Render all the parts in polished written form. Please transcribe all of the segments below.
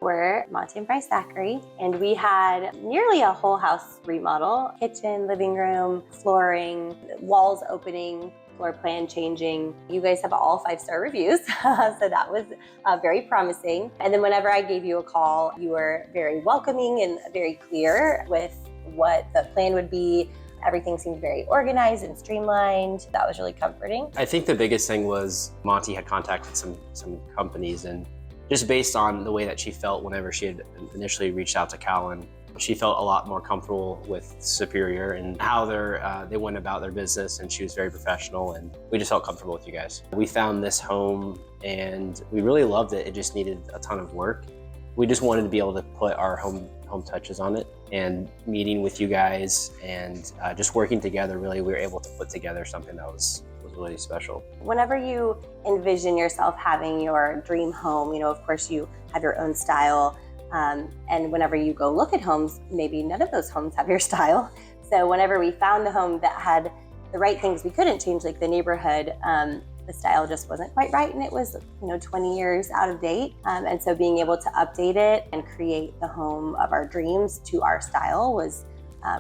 We're Monty and Bryce Zachary, and we had nearly a whole house remodel. Kitchen, living room, flooring, walls opening, floor plan changing. You guys have all 5-star reviews, so that was very promising. And then whenever I gave you a call, you were very welcoming and very clear with what the plan would be. Everything seemed very organized and streamlined. That was really comforting. I think the biggest thing was Monty had contacted some companies, and just based on the way that she felt whenever she had initially reached out to Callan, she felt a lot more comfortable with Superior and how they went about their business, and she was very professional, and we just felt comfortable with you guys. We found this home and we really loved it. It just needed a ton of work. We just wanted to be able to put our home touches on it, and meeting with you guys and just working together, really we were able to put together something that was really special. Whenever you envision yourself having your dream home, of course you have your own style, and whenever you go look at homes, maybe none of those homes have your style. So whenever we found the home that had the right things we couldn't change, like the neighborhood, the style just wasn't quite right, and it was 20 years out of date. And so being able to update it and create the home of our dreams to our style was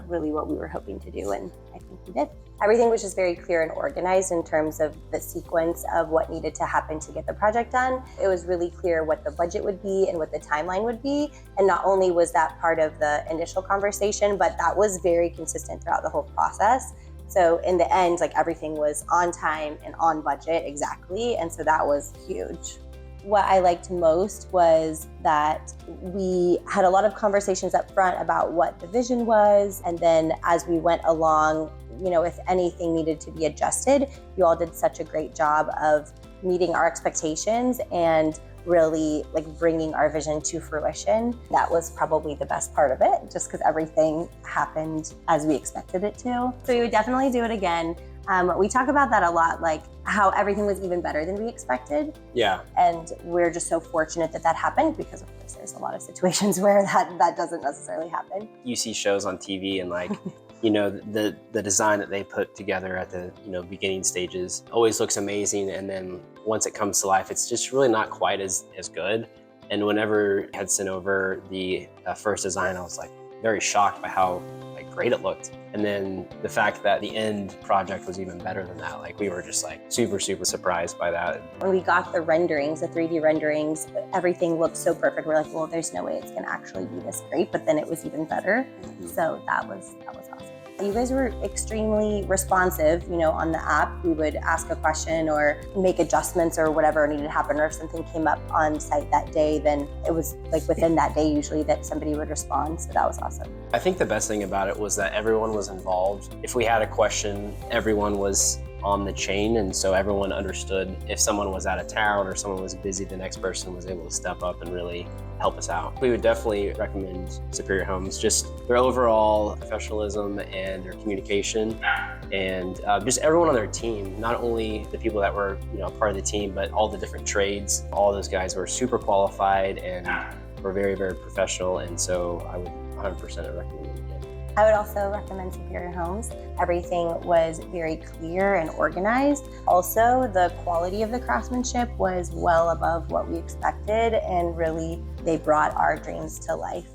really what we were hoping to do, and I think we did. Everything was just very clear and organized in terms of the sequence of what needed to happen to get the project done. It was really clear what the budget would be and what the timeline would be. And not only was that part of the initial conversation, but that was very consistent throughout the whole process. So in the end, everything was on time and on budget exactly. And so that was huge. What I liked most was that we had a lot of conversations up front about what the vision was. And then as we went along, if anything needed to be adjusted, you all did such a great job of meeting our expectations and really bringing our vision to fruition. That was probably the best part of it, just because everything happened as we expected it to. So we would definitely do it again. We talk about that a lot, how everything was even better than we expected. Yeah. And we're just so fortunate that happened, because of course there's a lot of situations where that doesn't necessarily happen. You see shows on TV and the design that they put together at the beginning stages always looks amazing, and then once it comes to life, it's just really not quite as good. And whenever I had sent over the first design, I was very shocked by how great it looked. And then the fact that the end project was even better than that, we were just super surprised by that. When we got the renderings, the 3D renderings, everything looked so perfect. We're well, there's no way it's gonna actually be this great, but then it was even better. Mm-hmm. So that was awesome. You guys were extremely responsive, on the app. We would ask a question or make adjustments or whatever needed to happen, or if something came up on site that day, then it was within that day usually that somebody would respond. So that was awesome. I think the best thing about it was that everyone was involved. If we had a question, everyone was on the chain, and so everyone understood if someone was out of town or someone was busy, the next person was able to step up and really help us out. We would definitely recommend Superior Homes, just their overall professionalism and their communication, and just everyone on their team, not only the people that were part of the team, but all the different trades. All those guys were super qualified and were very, very professional, and so I would 100% recommend it again. I would also recommend Superior Homes. Everything was very clear and organized. Also, the quality of the craftsmanship was well above what we expected, and really they brought our dreams to life.